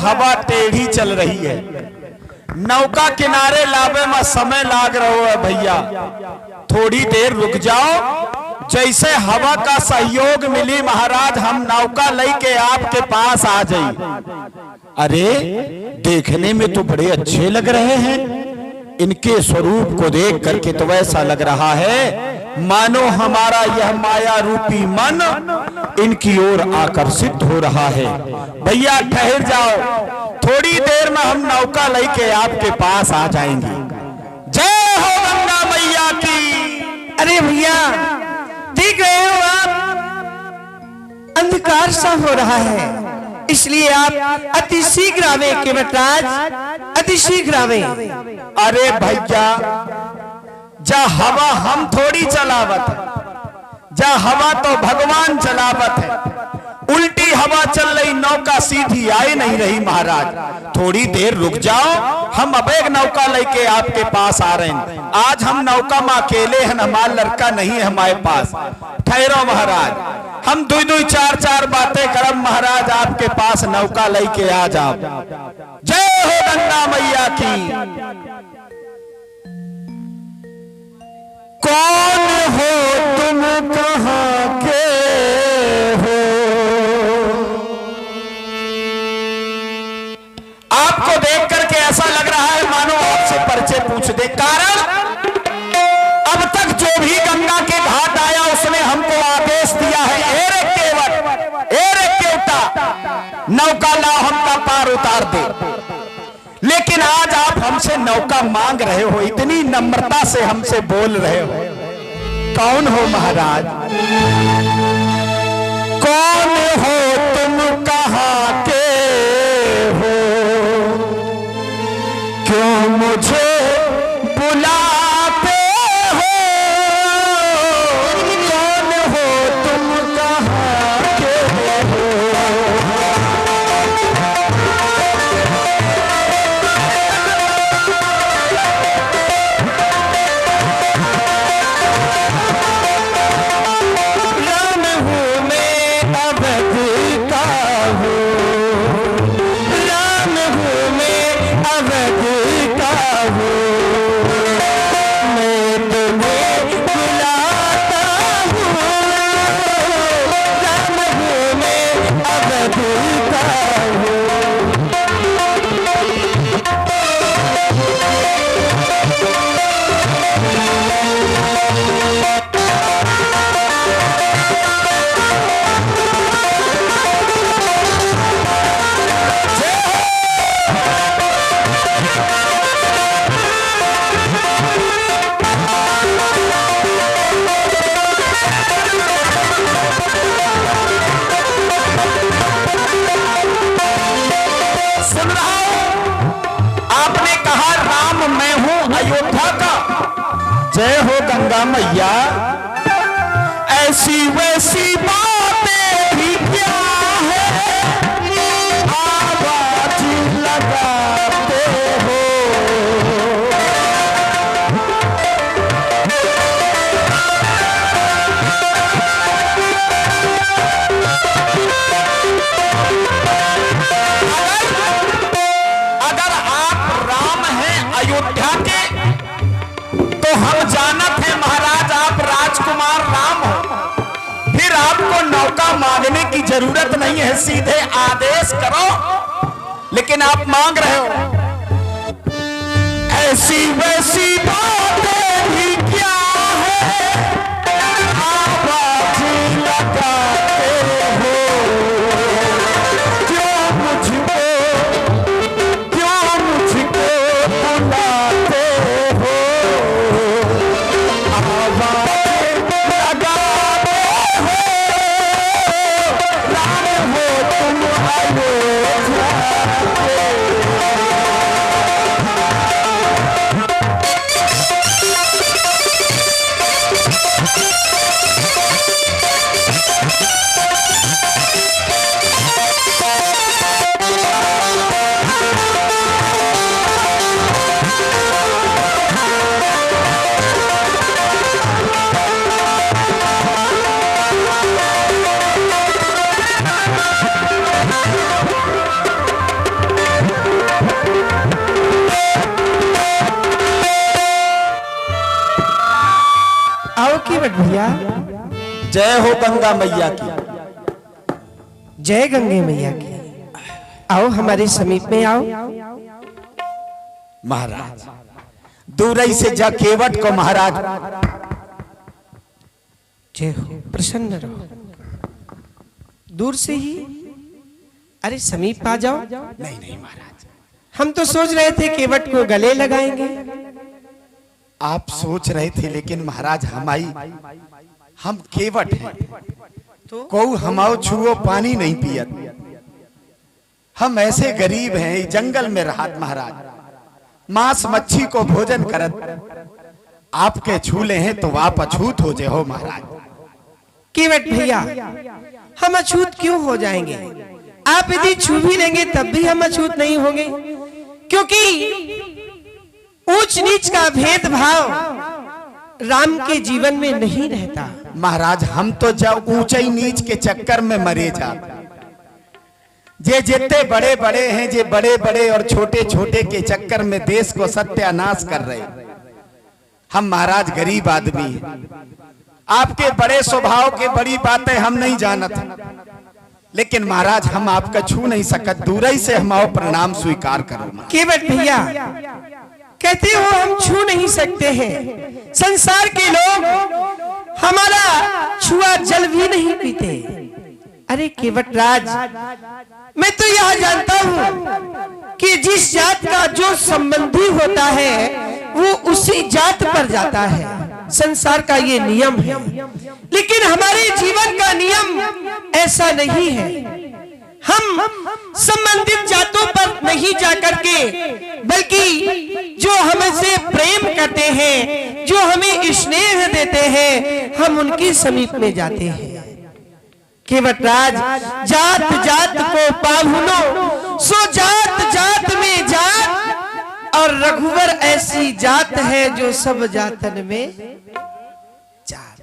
हवा टेढ़ी चल रही है, नौका किनारे लावे में समय लाग रहा है भैया, थोड़ी देर रुक जाओ। जैसे हवा का सहयोग मिली महाराज, हम नौका लेके आपके पास आ जाई। अरे देखने में तो बड़े अच्छे लग रहे हैं, इनके स्वरूप को देख करके तो ऐसा लग रहा है मानो हमारा यह माया रूपी मन इनकी ओर आकर्षित हो रहा है। भैया ठहर जाओ, थोड़ी देर में हम नौका लेके आपके पास आ जाएंगे। जय हो गंगा मैया की। अरे भैया देख रहे हो आप, अंधकार सा हो रहा है, इसलिए आप अति शीघ्र आवे केवटराज, अति शीघ्र आवे। अरे भैया जा हवा हम थोड़ी चलावत है, जा हवा तो भगवान चलावत है। उल्टी हवा चल रही, नौका सीधी आई नहीं रही महाराज, थोड़ी देर रुक जाओ, हम अब एक नौका लेके आपके पास आ रहे हैं। आज हम नौका में अकेले हैं, हमारा लड़का नहीं है हमारे पास। ठहरो महाराज, हम दुई दुई चार चार बातें करब महाराज, आपके पास नौका लेके आ जाओ। जय हो गंगा मैया की। कौन हो तुम, कहां के हो? आपको देख करके ऐसा लग रहा है मानो आपसे परिचय पूछ दे। कारण अब तक जो भी गंगा के घाट आया उसने हमको आदेश दिया है, एरे केवट, एरे केवटा, नौका लाओ हमका पार उतार दे। लेकिन आज आप हमसे नौका मांग रहे हो, इतनी नम्रता से हमसे बोल रहे हो। कौन हो महाराज? कौन हो तुम, कहां के हो? क्यों मुझे बुलाते हो? कौन हो तुम, कहां के हो? जय हो गंगा मैया। ऐसी वैसी बातें भी क्या है, आवाज लगाते हो। अगर आप राम हैं अयोध्या के, तो हम जानत हैं महाराज आप राजकुमार राम हो, फिर आपको नौका मांगने की जरूरत नहीं है, सीधे आदेश करो। लेकिन आप मांग रहे हो ऐसी वैसी बातें भी क्या है, आवाज लगाते हो। क्यों मुझको बुलाते हो? जय हो गंगा मैया की। जय गंगे मैया की। आओ हमारे समीप में आओ। महाराज दूरई से जा केवट को महाराज। जय हो, प्रसन्न रहो। दूर से ही, अरे समीप आ जाओ। नहीं नहीं महाराज, हम तो सोच रहे थे केवट को गले लगाएंगे। आप सोच रहे थे, लेकिन महाराज हम केवट हैं तो को हमाओ छुओ पानी नहीं पियत। हम ऐसे गरीब हैं, जंगल में रहत महाराज, मांस मच्छी को भोजन करत। आपके छूले हैं तो आप अछूत हो जाओ महाराज। केवट भैया, हम अछूत क्यों हो जाएंगे? आप यदि छू भी लेंगे तब भी हम अछूत नहीं होंगे, क्योंकि ऊंच नीच का भेदभाव राम के जीवन में नहीं रहता। महाराज हम तो जब ऊंचाई नीच के चक्कर में मरे जा, जे जितने बड़े बड़े हैं, जे बड़े बड़े और छोटे छोटे के चक्कर में देश को सत्यानाश कर रहे। हम महाराज गरीब आदमी हैं। आपके बड़े स्वभाव के बड़ी बातें हम नहीं जानत, लेकिन महाराज हम आपका छू नहीं सकत। दूर ही से हम आओ प्रणाम स्वीकार करो। केवट भैया, कहते हो हम छू नहीं सकते हैं। संसार के लोग हमारा छुआ जल भी नहीं पीते। अरे केवट राज, मैं तो यह जानता हूँ कि जिस जात का जो संबंधी होता है वो उसी जात पर जाता है। संसार का ये नियम है, लेकिन हमारे जीवन का नियम ऐसा नहीं है। हम संबंधित जातों पर नहीं जाकर के, बल्कि जो हमसे प्रेम करते हैं, जो हमें स्नेह देते हैं, हम उनके समीप में जाते हैं। केवटराज, जात जात को पाहुनो, सो जात जात में जात, और रघुवर ऐसी जात है जो सब जातन में जात।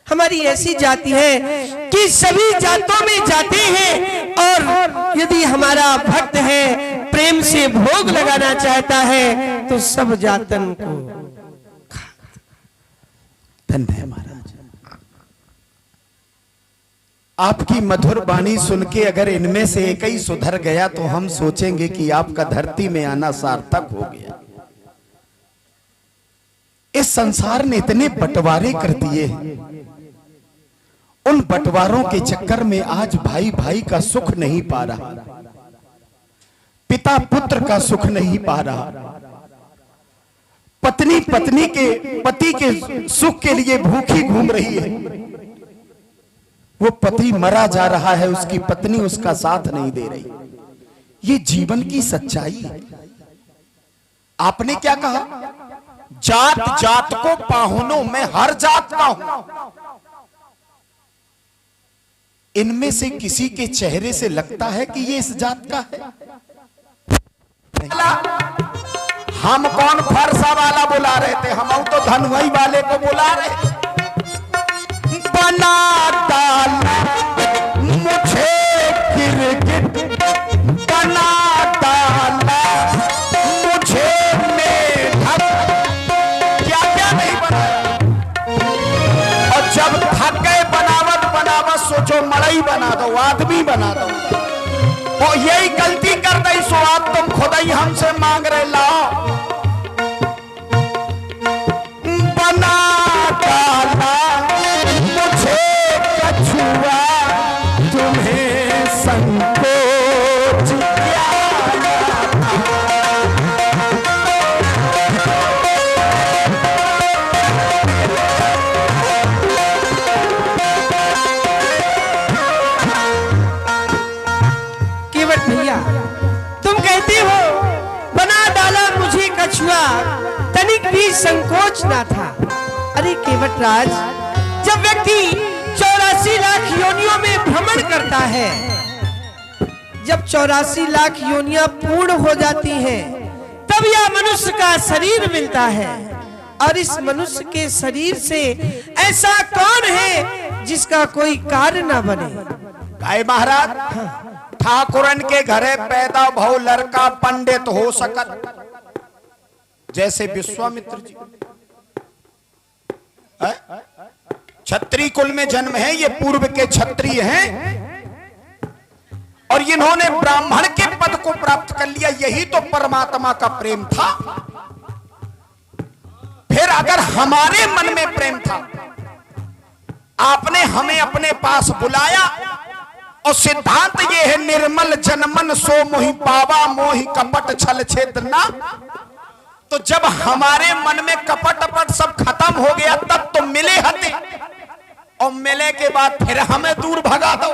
हमारी ऐसी जाति है कि सभी जातों में जाते हैं, और यदि हमारा भक्त है, प्रेम से भोग लगाना चाहता है, तो सब जातन को। धन्य महाराज, आपकी मधुर वाणी सुन के अगर इनमें से एक ही सुधर गया तो हम सोचेंगे कि आपका धरती में आना सार्थक हो गया। इस संसार ने इतने बंटवारे कर दिए हैं, उन बंटवारों के चक्कर में आज भाई भाई का सुख नहीं पा रहा, पिता पुत्र का सुख नहीं पा रहा, पत्नी पत्नी के पति के सुख के लिए भूखी घूम रही है। वो पति मरा जा रहा है, उसकी पत्नी उसका साथ नहीं दे रही। ये जीवन की सच्चाई है। आपने क्या कहा? जात जात को पाहुनों, मैं हर जात का हूं। इनमें से किसी के चेहरे से लगता है कि ये इस जात का है? हम कौन फरसा वाला बुला रहे थे? हम तो धनवई वाले को बुला रहे। बना डाला मुझे गिरगिट, बना डाला मुझे मेढक, क्या क्या नहीं बनाया। और जब थक गए बनावट बनावट, सोचो मड़ई बना दो, आदमी बना दो। वो यही गलती कर दी, सो आप तुम खुद ही हमसे मांग रहे। लाओ बना डाला मुझे कछुआ, तुम्हें संकोच क्या? केवट भैया, तुम कहते हो बना डाला मुझे कछुआ, तनिक भी संकोच ना था। अरे केवट राज, जब व्यक्ति 84 लाख योनियों में भ्रमण करता है, जब 84 लाख योनियां पूर्ण हो जाती हैं, तब यह मनुष्य का शरीर मिलता है। और इस मनुष्य के शरीर से ऐसा कौन है जिसका कोई कार्य ना बने? भाई महाराज, ठाकुरन के घरे पैदा भव लड़का पंडित हो सकत, जैसे विश्वामित्र जी। क्षत्रिय कुल में जन्म है, ये पूर्व के क्षत्रिय हैं और इन्होंने ब्राह्मण के पद को प्राप्त कर लिया। यही तो परमात्मा का प्रेम था। फिर अगर हमारे मन में प्रेम था, आपने हमें अपने पास बुलाया और सिद्धांत ये है निर्मल जनमन सो मोहि पावा मोहि कपट छल छेद ना। तो जब हमारे मन में कपट अपट सब खत्म हो गया तब तो मिले हते, और मिले के बाद फिर हमें दूर भगा दो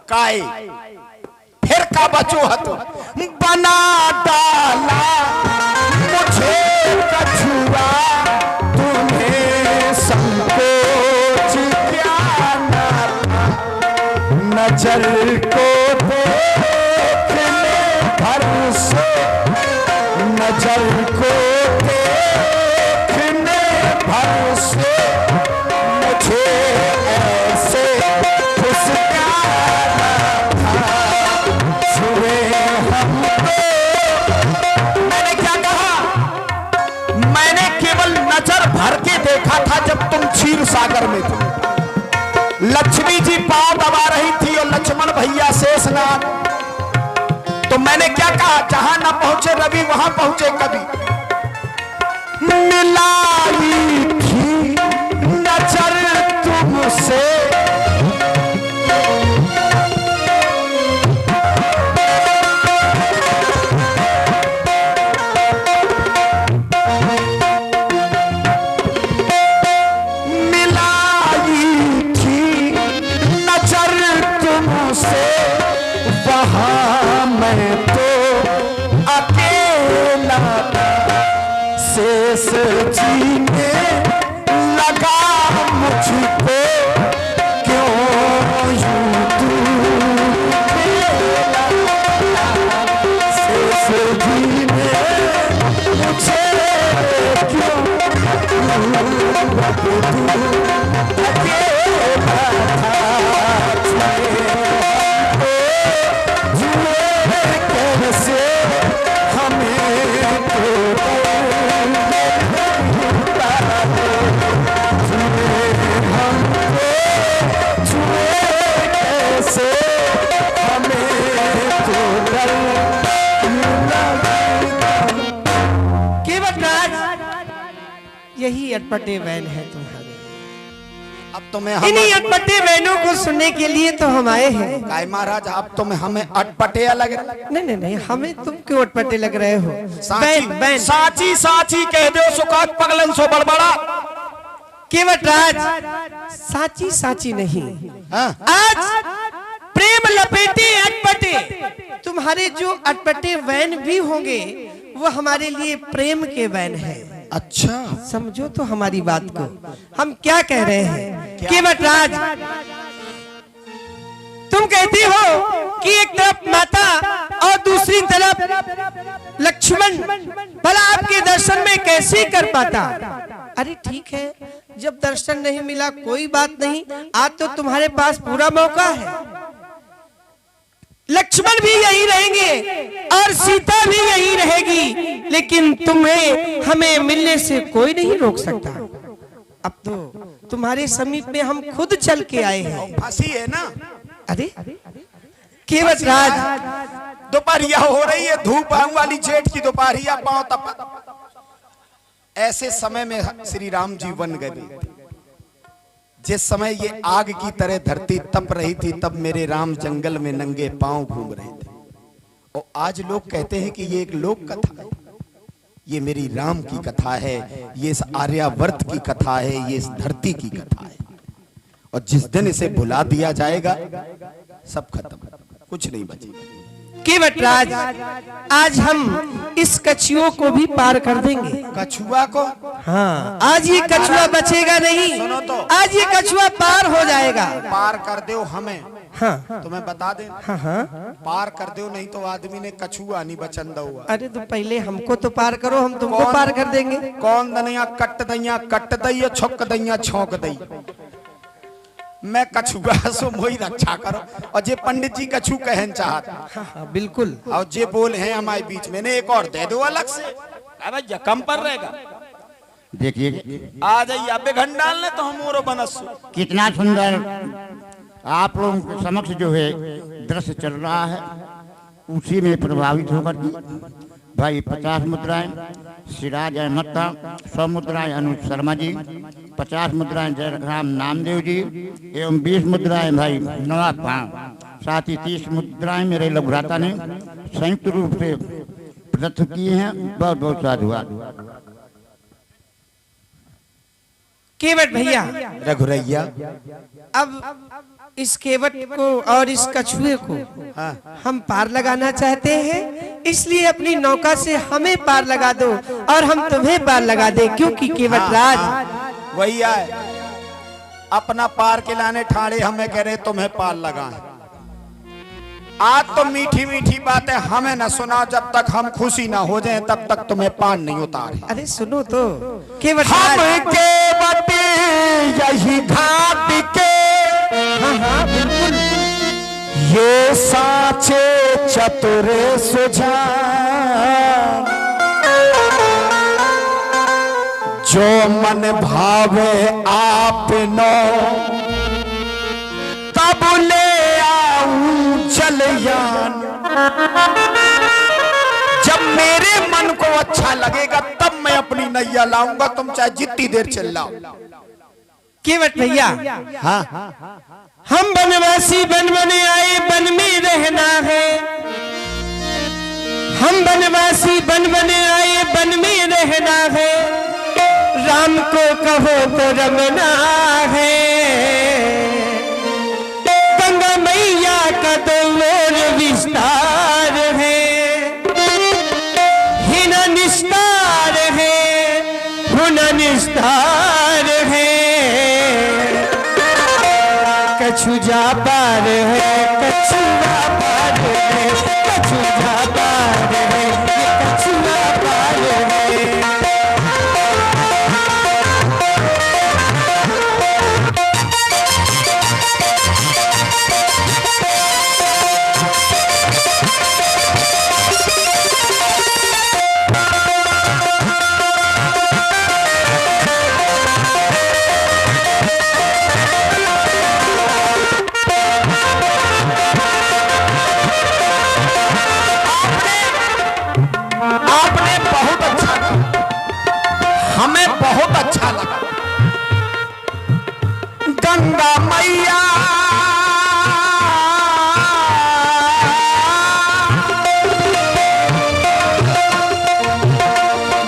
काए, फिर का बचो हतो। बना डाला मुझे कछुआ तुम्हें संकोच क्या ना, नजर को देखने भर से, नजर को देखने भर से मुझे ऐसे फुसकारा था, छुए हमको। मैंने क्या कहा? मैंने केवल नजर भर के देखा था जब तुम क्षीर सागर में थे। लक्ष्मी जी पांव दबा रही थी और लक्ष्मण भैया शेषनाग। तो मैंने क्या कहा? जहां ना पहुंचे रवि वहां पहुंचे कवि। मिलाई थी नजर तुमसे, मिलाई थी नजर तुमसे, वहां मैं तो अकेला शेष जीने लगा मुझको, क्यों यूं तू खेला, शेष जीने मुझे क्यों अकेला था। कैसे हमें यही अटपटे वैन है तुम्हारे। अब तो मैं इन्हीं अटपटे वैनों को सुनने के लिए तो हम आए हैं। काय महाराज, अब तो हमें अटपटे लग रहा। नहीं, हमें तुम क्यों अटपटे लग रहे हो? साची साची साची कह दो सुकात पगलन सो बड़बड़ा। केवट राज, साची साची नहीं, हाँ? आज प्रेम लपेटे अटपटे तुम्हारे जो अटपटे वैन भी होंगे वो हमारे लिए प्रेम के वैन है। अच्छा, समझो तो हमारी बात को। हम क्या कह रहे हैं? केवट राज, तुम कहती हो कि एक तरफ माता और दूसरी तरफ लक्ष्मण, भला आपके दर्शन में कैसे कर पाता? अरे ठीक है, जब दर्शन नहीं मिला कोई बात नहीं, आज तो तुम्हारे पास पूरा मौका है। लक्ष्मण भी यही रहेंगे और सीता भी यही रहेगी, लेकिन तुम्हें हमें मिलने से कोई नहीं रोक सकता। अब तो तुम्हारे समीप में हम खुद चल के आए हैं। फांसी है ना? अरे केवट राज, दोपहरिया हो रही है, धूप वाली जेठ की दोपहरिया, पांव तप। ऐसे समय में श्री राम जी वन गए। जिस समय ये आग की तरह धरती तप रही थी, तब मेरे राम जंगल में नंगे पांव घूम रहे थे। और आज लोग कहते हैं कि ये एक लोक कथा है, ये मेरी राम की कथा है, ये इस आर्यावर्त की कथा है, ये इस धरती की कथा है। और जिस दिन इसे भुला दिया जाएगा, सब खत्म, कुछ नहीं बचेगा। केवट राज, आज हम इस कछुओं को भी पार कर देंगे। कछुआ को? हाँ, आज ये कछुआ बचेगा नहीं। सुनो तो, आज ये कछुआ पार हो जाएगा। पार कर दो हमें। हाँ, तुम्हें बता दें। हाँ, पार कर दो, नहीं तो आदमी ने कछुआ नहीं बचंदा हुआ। अरे तो पहले हमको तो पार करो, हम तुमको पार कर देंगे। कौन दनिया कट दैया छोक दैया छोक दई। मैं कछुआ सो मोही रक्षा करो। और जे पंडित जी कछु कहन चाहता। हाँ, बिल्कुल। और जे बोल हैं हमारे बीच में ने एक और दे दो अलग से, भैया कम पर रहेगा। देखिए आ जाइए अबे घन डालने तो हम और बनस कितना सुंदर आप लोगों के समक्ष जो है दृश्य चल रहा है, उसी में प्रभावित होकर भाई 50 मुद्राएं सिराज अहमद था, 100 मुद्राएं अनुज शर्मा जी, 50 मुद्राएं जयराम नामदेव जी एवं 20 मुद्राएं भाई नवाब खान, साथ ही 30 मुद्राएं मेरे लघुराता ने संयुक्त रूप से प्रदत्त किए हैं। बहुत बहुत साधुवाद। केवट भैया, रघुरैया अब इस केवट को और इस कछुए को हम पार लगाना चाहते हैं, इसलिए अपनी नौका से हमें पार लगा दो और हम तुम्हें पार लगा दे, क्योंकि केवट राज वही है अपना पार के लाने ठाड़े हमें कह रहे तुम्हें पार लगाएं। आज तो मीठी मीठी बातें हमें न सुना, जब तक हम खुशी ना हो जाएं तब तक तुम्हें पार नहीं उतारे। अरे सुनो तो केवट हम राज, केवट यही घाट के बिल्कुल ये साचे चतुरे सुजान, जो मन भावे आप नो तब ले आऊं जलयान। जब मेरे मन को अच्छा लगेगा तब मैं अपनी नैया लाऊंगा, तुम चाहे जितनी देर चिल्लाओ। केवट भैया, हाँ हम बनवासी बन बने आए, बन में रहना है। हम बनवासी बन बने आए, बन में रहना है। राम को कहो तो रमना है। गंगा मैया का तो और विस्तार है, हिना निस्तार है, हुना निस्तार है। कछुआ पार है, कछुआ पार है, कछुआ पार है, कछुआ पार है। हमें बहुत अच्छा लगा। गंगा मैया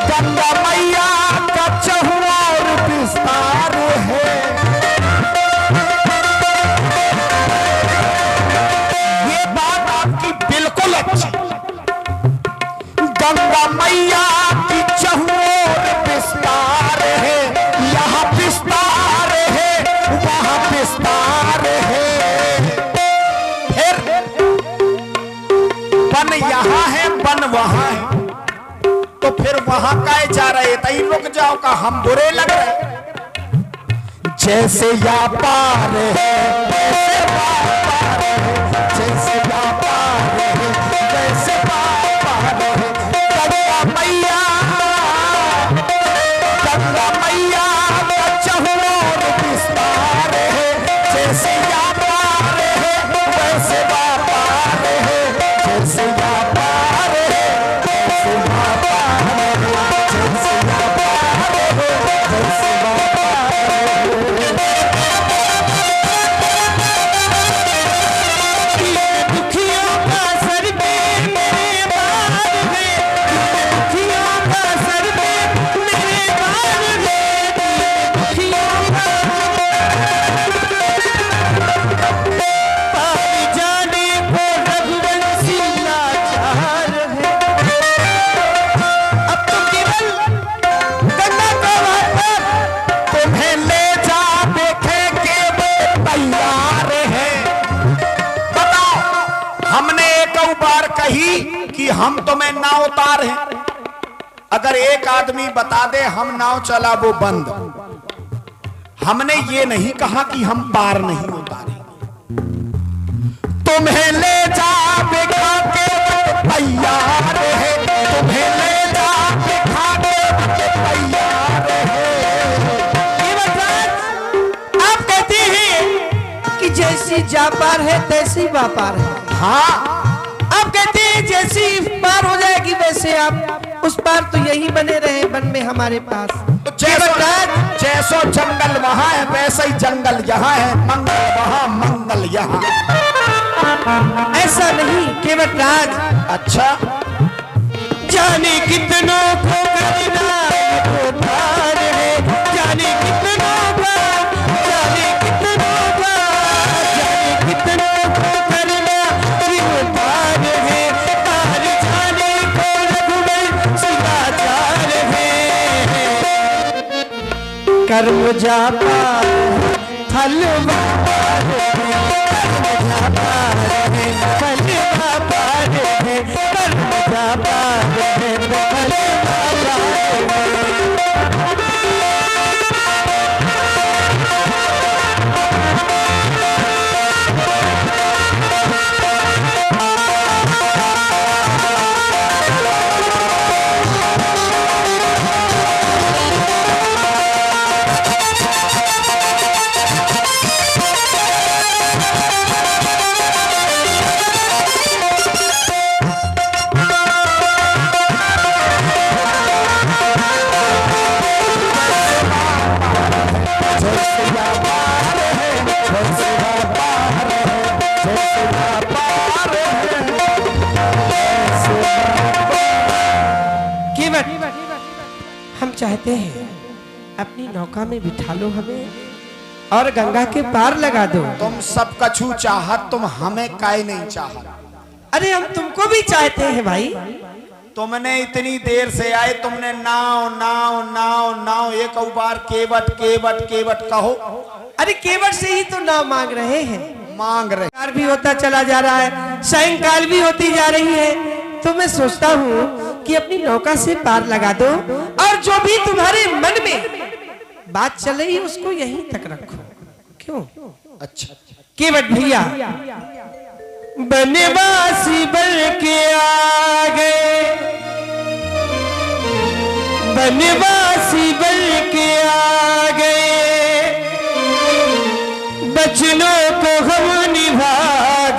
गंगा मैया का चहुओर विस्तार है। ये बात आपकी बिल्कुल अच्छी। गंगा मैया की चहुओर विस्तार है, यहाँ विस्तार है, वहाँ विस्तार है। फिर बन यहाँ है, बन वहाँ है, तो फिर वहाँ काहे जा रहे थे? रुक जाओ का हम बुरे लग रहे। जैसे या पार है वैसे पार है, जैसे या पार है वैसे पार है। गंगा मैया का चहुओर विस्तार है, जैसे या पार है वैसे पार है, जैसे या पार है वैसे पार है, जैसे या पार है वैसे पार है। दुखियों का सर पे मेरे बार है, दुखियों का सर पे मेरे बार है, दुखियों का पार जाने को रघुवंशी लाचार है। अब तुम केवल गंगा को वाटर तुम्हें ले जा देखेंगे वो तैयार है। बताओ, हमने एक बार कही कि हम तुम्हें नाव उतार हैं। अगर एक आदमी बता दे हम नाव चला वो बंद। हमने ये नहीं कहा कि हम पार नहीं उतारे। तुम्हें ले जा दिखा के तैयार है, तुम्हें ले जा दिखा के तैयार है। जैसी जा पार है तैसी बापार है। हाँ आप कहते हैं जैसी पार हो जाएगी वैसे आप उस पार तो यही बने रहे वन में हमारे पास। तो जैसो जंगल वहाँ है वैसा ही जंगल यहाँ है, मंगल वहाँ मंगल यहाँ। ऐसा नहीं केवटराज। अच्छा जाने कितनों को करना ये पार है, जाने कितनों पार, जाने कितनों पार, जाने कितनों को करना ये पार है। पार जाने को रघुवर सिवाचार है। कर्म जा पार फल पार है, कर्म जा पार है फल पार है, कर्म जा पार है फल पार है। हम चाहते हैं अपनी नौका में बिठा लो हमें और गंगा के पार लगा दो। तुम सब कछु चाहत, तुम हमें काहे नहीं चाहत। अरे हम तुमको भी चाहते हैं भाई। तुमने इतनी देर से आए, तुमने नाव नाव नाव नाव एक बार केवट केवट केवट कहो। अरे केवट से ही तो नाव मांग रहे हैं, मांग रहे काल भी होता चला जा रहा है, सायंकाल भी होती जा रही है। तो मैं सोचता हूँ कि अपनी नौका से पार लगा दो और जो भी तुम्हारे मन में बात चल रही है उसको यहीं तक रखो। क्यों? अच्छा केवट भैया बनवासी बन के आ गए, बनवासी बन के आ गए, बचनों को हम निभा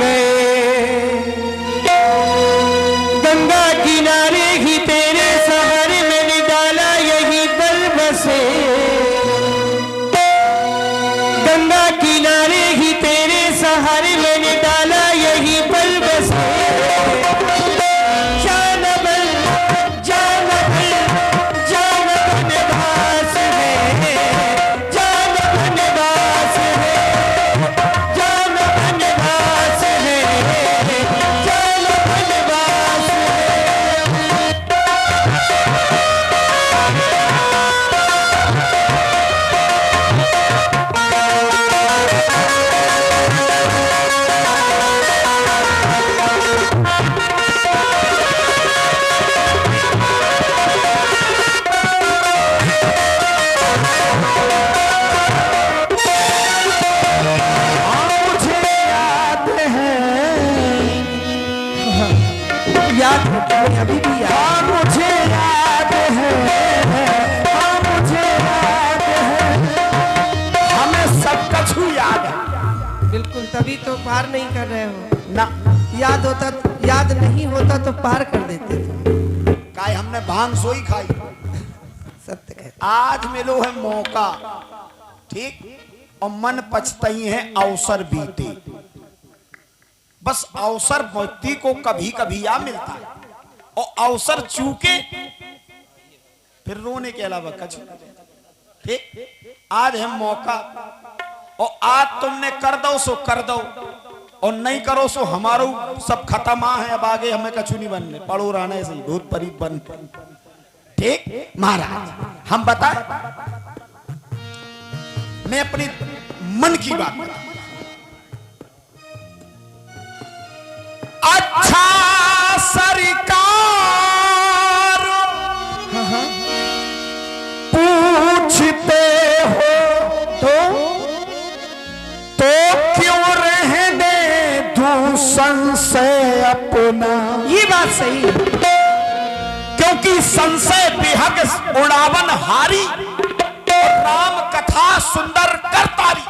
गए। गंगा किनारे ही तेरे शहर में डाला यही पर बसे, गंगा किनारे ही तेरे शहर में डाला यही पर बसे। जानवर जानवर जानवर निवास है, जानवर निवास है, जानवर निवास है, जानवर निवास याद है तुम्हें अभी भी याद? मुझे याद है, हाँ मुझे याद है, हमें सब कछु याद है। बिल्कुल, तभी तो पार नहीं कर रहे हो ना याद होता, याद नहीं होता तो पार कर देते थे। काय हमने भांग सोई खाई। सत्य है। आज मिलो है मौका, ठीक, और मन पछताई है अवसर बीते। बस अवसर व्यक्ति को कभी कभी आ मिलता है और अवसर चूके फिर रोने के अलावा कुछ। ठीक, आज है मौका और आज तुमने कर दो सो कर दो और नहीं करो सो हमारो सब खत्म है। अब आगे हमें कछु नहीं बनने, पढ़ो रहने से भूत परी बन। ठीक महाराज, हम बताए, मैं अपनी मन की बात बताऊं। अच्छा सरकार पूछते हो तो क्यों रहने दूं संशय अपना। ये बात सही है, क्योंकि संशय बिहग उड़ावन हारी और राम कथा सुंदर करतारी।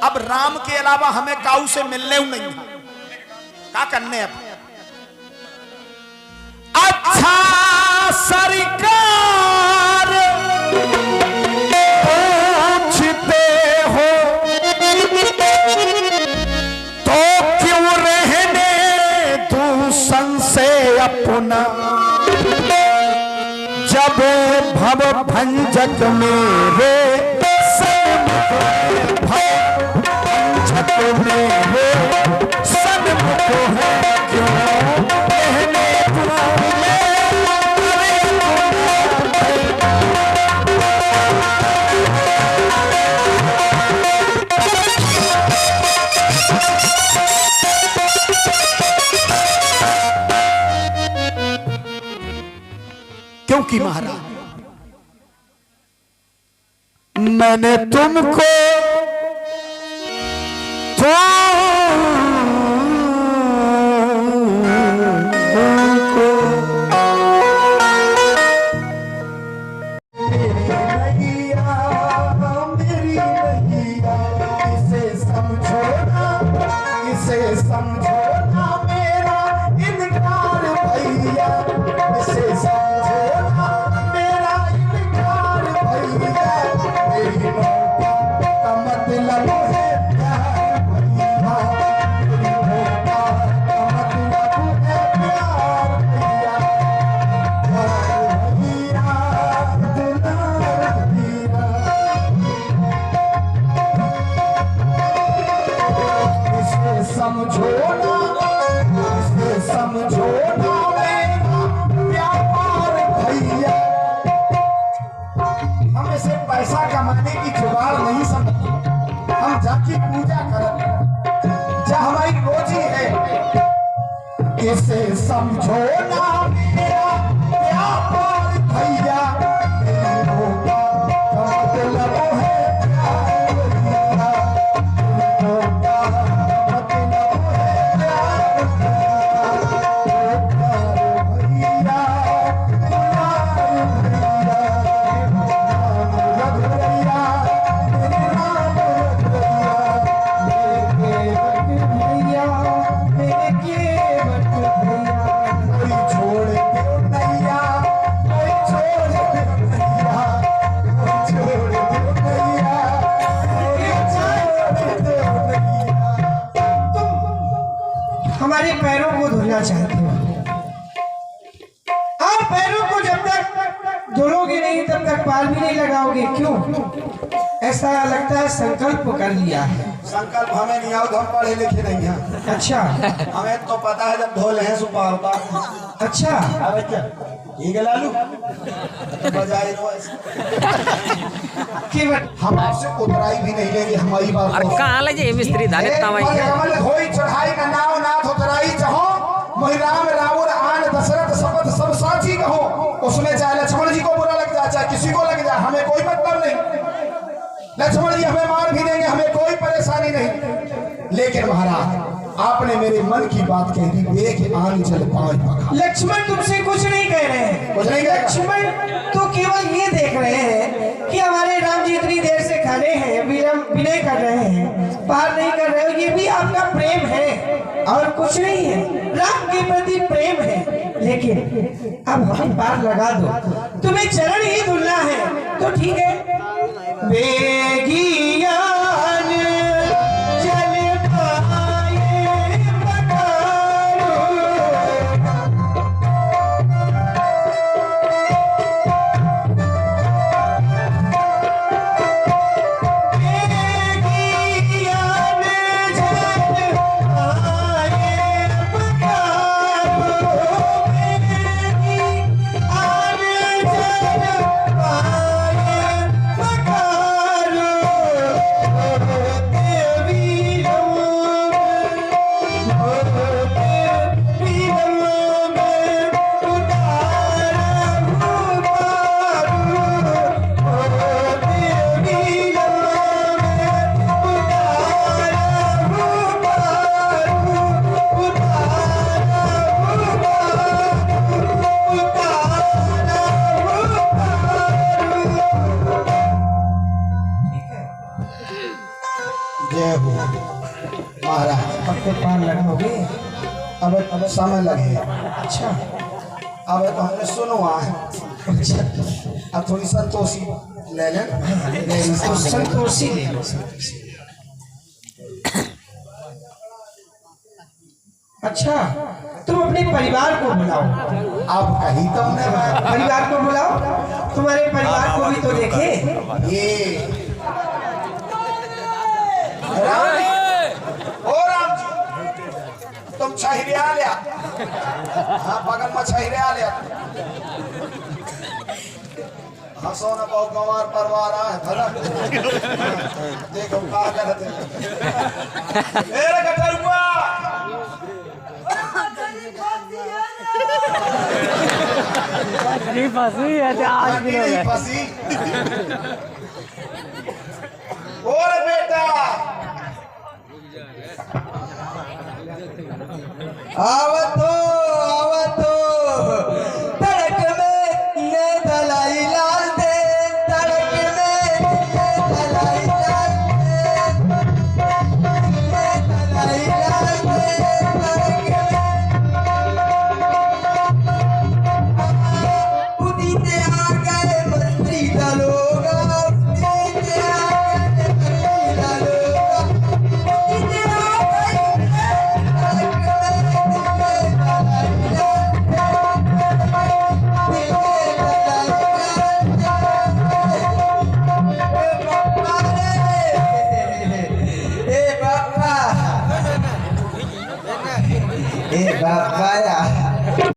अब राम के अलावा हमें काऊ से मिलने नहीं है, क्या करने अब। अच्छा सरकार पूछते हो तो क्यों रहने दूषण से अपना, जब भव भंजक मेरे भंजक मेरे सन्मुख है, क्यों रहने क्योंकि महाराज मैंने तुमको इसे समझो ना मेरा व्यापार भैया, मतलब है प्यार भैया, मतलब है प्यार भैया, हमारे पैरों को धुलना चाहते हो। आप पैरों को जब तक धुलोगे नहीं तब तक पाल भी नहीं लगाओगे। क्यों? ऐसा लगता है संकल्प कर लिया है। संकल्प हमें नहीं आओ, हम पढ़े लिखे नहीं हैं। अच्छा, हमें तो पता है जब धोल है सुबह होता। अच्छा, अबे क्या ठीक है लालू बजाए हम आपसे उतराई भी नहीं लेंगे, हमारी बात अरे कहाँ ले जाए मिस्त्री धाने तवाई होई चढ़ाई का नाव नाथ उतराई जहो, मोहि राम रावण आन दशरथ शपथ सब साची कहो। उसमें चाहे लक्ष्मण जी को बुरा लग जाए चाहे किसी को लग जाए, हमें कोई मतलब नहीं। लक्ष्मण जी हमें मार भी देंगे, हमें कोई परेशानी नहीं। लेकिन महाराज आपने मेरे मन की बात कह दी, एक आन चल पाँच। लक्ष्मण तुमसे कुछ नहीं कह रहे हैं, कुछ नहीं कह रहे। लक्ष्मण तो केवल ये देख रहे हैं कि हमारे राम जी इतनी देर से खड़े हैं, विनय कर रहे हैं, पार नहीं कर रहे हो। ये भी आपका प्रेम है और कुछ नहीं है, राम के प्रति प्रेम है। लेकिन अब हम पार लगा दो, तुम्हें चरण ही धुलना है तो ठीक है। बेगियान चल पाए पधारो, बेगियान चल पाए पधारो, बेगियान चल पाए पधारो। जय हो महाराज। अब तो पार लगाओगे। अब समय लगे। अच्छा अब तो हमने सुनो अच्छा अब थोड़ी संतोषी ले लें। तो संतोषी ले लो। अच्छा तुम अपने परिवार को बुलाओ। अब कही तुमने परिवार को बुलाओ, तुम्हारे परिवार को भी तो देखे। ये राम जी, ओ राम जी, तुम छहिरे आ लिया। हाँ बगल में छहिरे आ लिया। हंसो न बहुत गंवार परवार है धरक। देखो कहा करते मेरे कटरुआ नहीं फंसी है आज भी नहीं फंसी। और बेटा आवतो तड़क में ये दलाई लाल दे, तड़क में ये दलाई लाल दे, ये दलाई लाल दे, उदीते आ गए मंत्री दलोगा, उदीते आ गए मंत्री दलोगा, उदीते आ गए बाबा